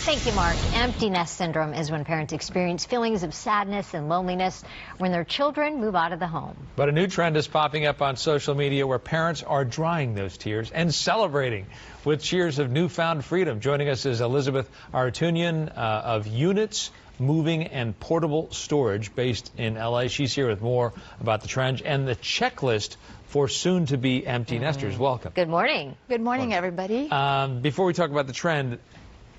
Thank you, Mark. Empty nest syndrome is when parents experience feelings of sadness and loneliness when their children move out of the home. But a new trend is popping up on social media where parents are drying those tears and celebrating with cheers of newfound freedom. Joining us is Elizabeth Aratunian of Units, Moving and Portable Storage based in LA. She's here with more about the trend and the checklist for soon-to-be empty nesters. Welcome. Good morning. Good morning, everybody. Before we talk about the trend,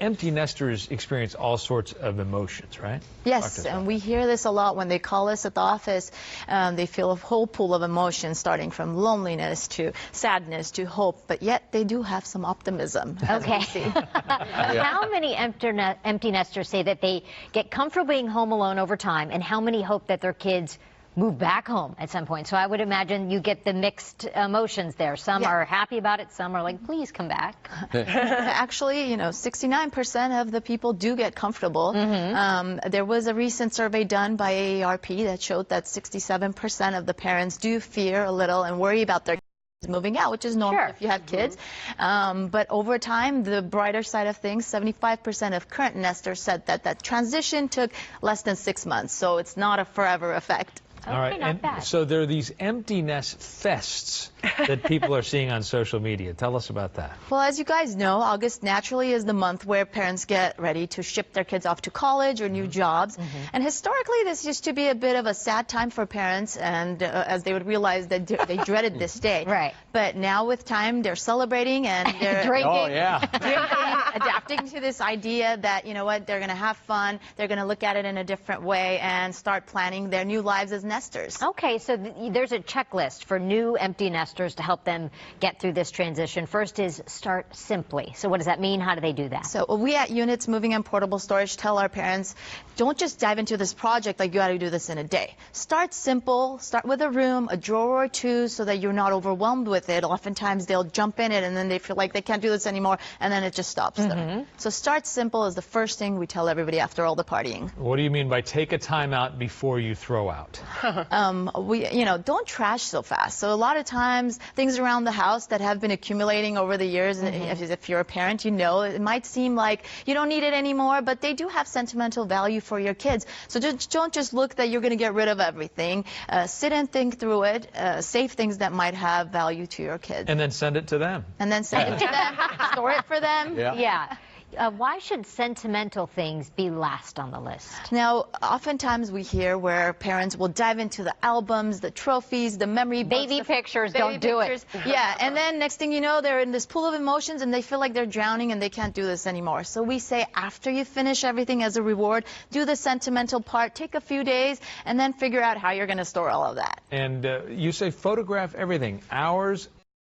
empty nesters experience all sorts of emotions, right? Yes, and we hear this a lot when they call us at the office. They feel a whole pool of emotions, starting from loneliness to sadness to hope, but yet they do have some optimism. Okay. How many empty nesters say that they get comfortable being home alone over time, and how many hope that their kids move back home at some point? So I would imagine you get the mixed emotions there. Some are happy about it, some are like, please come back. Actually, 69% of the people do get comfortable. There was a recent survey done by AARP that showed that 67% of the parents do fear a little and worry about their kids moving out, which is normal if you have kids. But over time, the brighter side of things, 75% of current nesters said that that transition took less than 6 months. So it's not a forever effect. Okay, all right, not bad. So there are these empty nest fests that people are seeing on social media. Tell us about that. Well, as you guys know, August naturally is the month where parents get ready to ship their kids off to college or new jobs. And historically, this used to be a bit of a sad time for parents, and as they would realize that they dreaded this day. Right. But now with time, they're celebrating and they're drinking. adapting to this idea that, you know what, they're going to have fun, they're going to look at it in a different way and start planning their new lives as nesters. Okay, so there's a checklist for new empty nesters to help them get through this transition. First is start simply. So what does that mean? How do they do that? So we at Units, Moving and Portable Storage tell our parents, don't just dive into this project like you got to do this in a day. Start simple. Start with a room, a drawer or two, so that you're not overwhelmed with it. Oftentimes they'll jump in it and then they feel like they can't do this anymore, and then it just stops them. So start simple is the first thing we tell everybody after all the partying. What do you mean by take a time out before you throw out? Don't trash so fast. So a lot of times things around the house that have been accumulating over the years, if you're a parent, it might seem like you don't need it anymore, but they do have sentimental value for your kids. So don't just look that you're going to get rid of everything. Sit and think through it. Save things that might have value to your kids. And then send it to them. And then send it to them. Store it for them. Yeah. Why should sentimental things be last on the list? Now, oftentimes we hear where parents will dive into the albums, the trophies, the memory books. Baby pictures, don't do it. Yeah, and then next thing you know, they're in this pool of emotions and they feel like they're drowning and they can't do this anymore. So we say after you finish everything as a reward, do the sentimental part, take a few days, and then figure out how you're going to store all of that. And you say photograph everything, hours,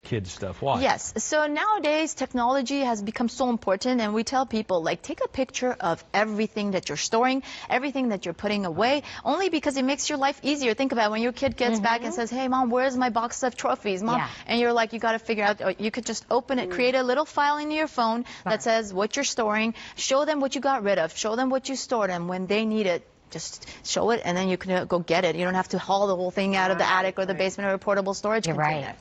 kids stuff. Why? Yes. So nowadays, technology has become so important, and we tell people, like, take a picture of everything that you're storing, everything that you're putting away, only because it makes your life easier. Think about when your kid gets back and says, hey, Mom, where's my box of trophies, Mom? And you're like, you got to figure out, or you could just open it, create a little file in your phone that says what you're storing, show them what you got rid of, show them what you stored, and when they need it, just show it, and then you can go get it. You don't have to haul the whole thing out of the attic or the basement or a portable storage container.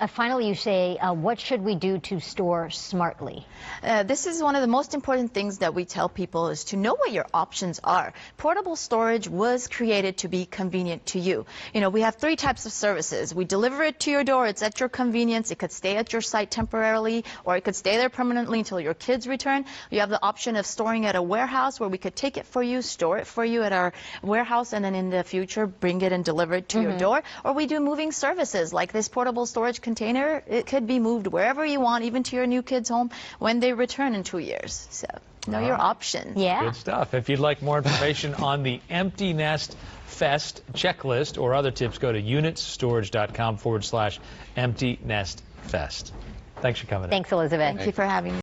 Finally, you say, what should we do to store smartly? This is one of the most important things that we tell people, is to know what your options are. Portable storage was created to be convenient to you. We have 3 types of services. We deliver it to your door. It's at your convenience. It could stay at your site temporarily, or it could stay there permanently until your kids return. You have the option of storing at a warehouse, where we could take it for you, store it for you at our warehouse, and then in the future bring it and deliver it to your door. Or we do moving services like this portable storage container. It could be moved wherever you want, even to your new kids' home when they return in 2 years. So know your options. Yeah. Good stuff. If you'd like more information on the Empty Nest Fest checklist or other tips, go to unitsstorage.com/empty nest fest. Thanks for coming in. Thanks, Elizabeth. Thank you for having me.